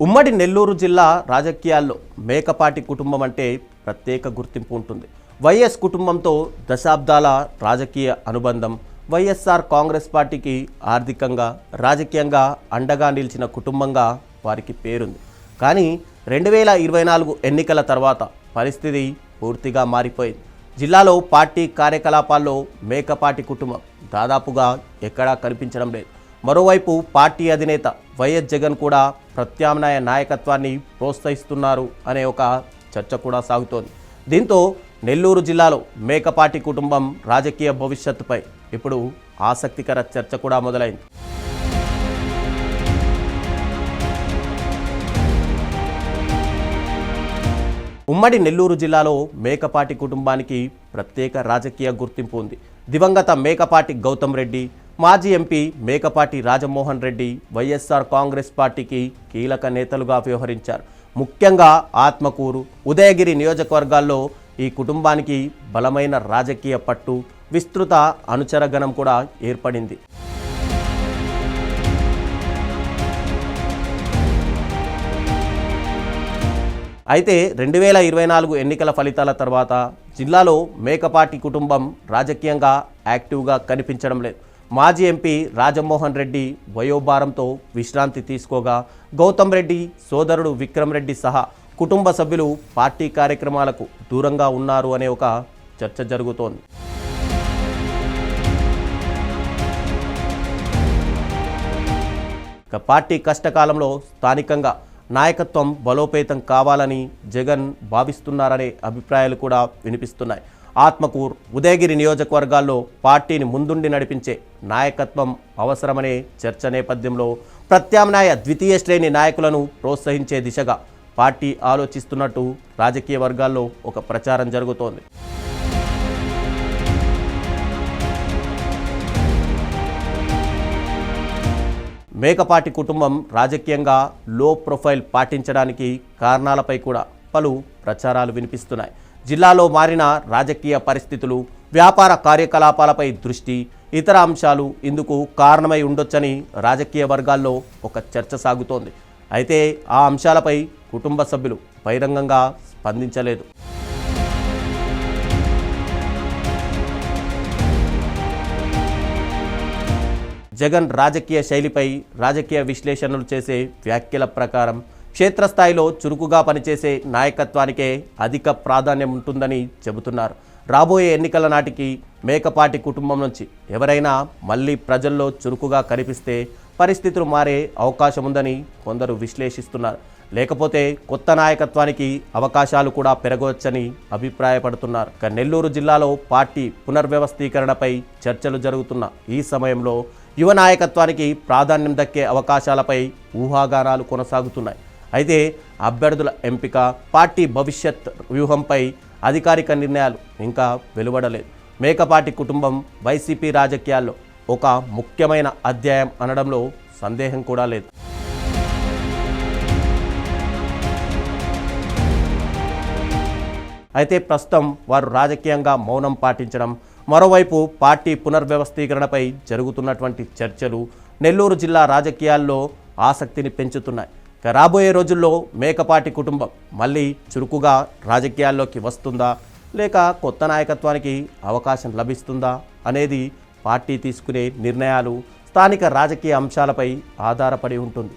ఉమ్మడి నెల్లూరు జిల్లా రాజకీయాల్లో మేకపాటి కుటుంబం అంటే ప్రత్యేక గుర్తింపు ఉంటుంది. వైఎస్ కుటుంబంతో దశాబ్దాల రాజకీయ అనుబంధం, వైఎస్ఆర్ కాంగ్రెస్ పార్టీకి ఆర్థికంగా రాజకీయంగా అండగా నిలిచిన కుటుంబంగా వారికి పేరుంది. కానీ 2024 ఎన్నికల తర్వాత పరిస్థితి పూర్తిగా మారిపోయింది. జిల్లాలో పార్టీ కార్యకలాపాల్లో మేకపాటి కుటుంబం దాదాపుగా ఎక్కడా కనిపించడం లేదు. మరోవైపు పార్టీ అధినేత వైఎస్ జగన్ కూడా ప్రత్యామ్నాయ నాయకత్వాన్ని ప్రోత్సహిస్తున్నారు అనే ఒక చర్చ కూడా సాగుతోంది. దీంతో నెల్లూరు జిల్లాలో మేకపాటి కుటుంబం రాజకీయ భవిష్యత్తుపై ఇప్పుడు ఆసక్తికర చర్చ కూడా మొదలైంది. ఉమ్మడి నెల్లూరు జిల్లాలో మేకపాటి కుటుంబానికి ప్రత్యేక రాజకీయ గుర్తింపు ఉంది. దివంగత మేకపాటి గౌతమ్ రెడ్డి, మాజీ ఎంపీ మేకపాటి రాజమోహన్ రెడ్డి వైఎస్ఆర్ కాంగ్రెస్ పార్టీకి కీలక నేతలుగా వ్యవహరించారు. ముఖ్యంగా ఆత్మకూరు, ఉదయగిరి నియోజకవర్గాల్లో ఈ కుటుంబానికి బలమైన రాజకీయ పట్టు, విస్తృత అనుచరగణం కూడా ఏర్పడింది. అయితే 2024 ఎన్నికల ఫలితాల తర్వాత జిల్లాలో మేకపాటి కుటుంబం రాజకీయంగా యాక్టివ్గా కనిపించడం లేదు. మాజీ ఎంపీ రాజమోహన్ రెడ్డి వయోభారంతో విశ్రాంతి తీసుకోగా, గౌతమ్ రెడ్డి సోదరుడు విక్రమ్ రెడ్డి సహా కుటుంబ సభ్యులు పార్టీ కార్యక్రమాలకు దూరంగా ఉన్నారు అనే ఒక చర్చ జరుగుతోంది. పార్టీ కష్టకాలంలో స్థానికంగా నాయకత్వం బలోపేతం కావాలని జగన్ భావిస్తున్నారనే అభిప్రాయాలు కూడా వినిపిస్తున్నాయి. ఆత్మకూరు, ఉదయగిరి నియోజకవర్గాల్లో పార్టీని ముందుండి నడిపించే నాయకత్వం అవసరమనే చర్చ నేపథ్యంలో ప్రత్యామ్నాయ ద్వితీయ శ్రేణి నాయకులను ప్రోత్సహించే దిశగా పార్టీ ఆలోచిస్తున్నట్టు రాజకీయ వర్గాల్లో ఒక ప్రచారం జరుగుతోంది. మేకపాటి కుటుంబం రాజకీయంగా లో ప్రొఫైల్ పాటించడానికి కారణాలపై కూడా పలు ప్రచారాలు వినిపిస్తున్నాయి. జిల్లాలో మారిన రాజకీయ పరిస్థితులు, వ్యాపార కార్యకలాపాలపై దృష్టి, ఇతర అంశాలు ఇందుకు కారణమై ఉండొచ్చని రాజకీయ వర్గాల్లో ఒక చర్చ సాగుతోంది. అయితే ఆ అంశాలపై కుటుంబ సభ్యులు బహిరంగంగా స్పందించలేదు. జగన్ రాజకీయ శైలిపై రాజకీయ విశ్లేషణలు చేసే వ్యాఖ్యల ప్రకారం క్షేత్రస్థాయిలో చురుకుగా పనిచేసే నాయకత్వానికే అధిక ప్రాధాన్యం ఉంటుందని చెబుతున్నారు. రాబోయే ఎన్నికల నాటికి మేకపాటి కుటుంబం నుంచి ఎవరైనా మళ్ళీ ప్రజల్లో చురుకుగా కనిపిస్తే పరిస్థితులు మారే అవకాశం ఉందని కొందరు విశ్లేషిస్తున్నారు. లేకపోతే కొత్త నాయకత్వానికి అవకాశాలు కూడా పెరగవచ్చని అభిప్రాయపడుతున్నారు. నెల్లూరు జిల్లాలో పార్టీ పునర్వ్యవస్థీకరణపై చర్చలు జరుగుతున్న ఈ సమయంలో యువ నాయకత్వానికి ప్రాధాన్యం దక్కే అవకాశాలపై ఊహాగానాలు కొనసాగుతున్నాయి. అయితే అభ్యర్థుల ఎంపిక, పార్టీ భవిష్యత్ వ్యూహంపై అధికారిక నిర్ణయాలు ఇంకా వెలువడలేదు. మేకపాటి కుటుంబం వైసీపీ రాజకీయాల్లో ఒక ముఖ్యమైన అధ్యాయం అనడంలో సందేహం కూడా లేదు. అయితే ప్రస్తుతం వారు రాజకీయంగా మౌనం పాటించడం, మరోవైపు పార్టీ పునర్వ్యవస్థీకరణపై జరుగుతున్నటువంటి చర్చలు నెల్లూరు జిల్లా రాజకీయాల్లో ఆసక్తిని పెంచుతున్నాయి. రాబోయే రోజుల్లో మేకపాటి కుటుంబం మళ్ళీ చురుకుగా రాజకీయాల్లోకి వస్తుందా, లేక కొత్త నాయకత్వానికి అవకాశం లభిస్తుందా అనేది పార్టీ తీసుకునే నిర్ణయాలు, స్థానిక రాజకీయ అంశాలపై ఆధారపడి ఉంటుంది.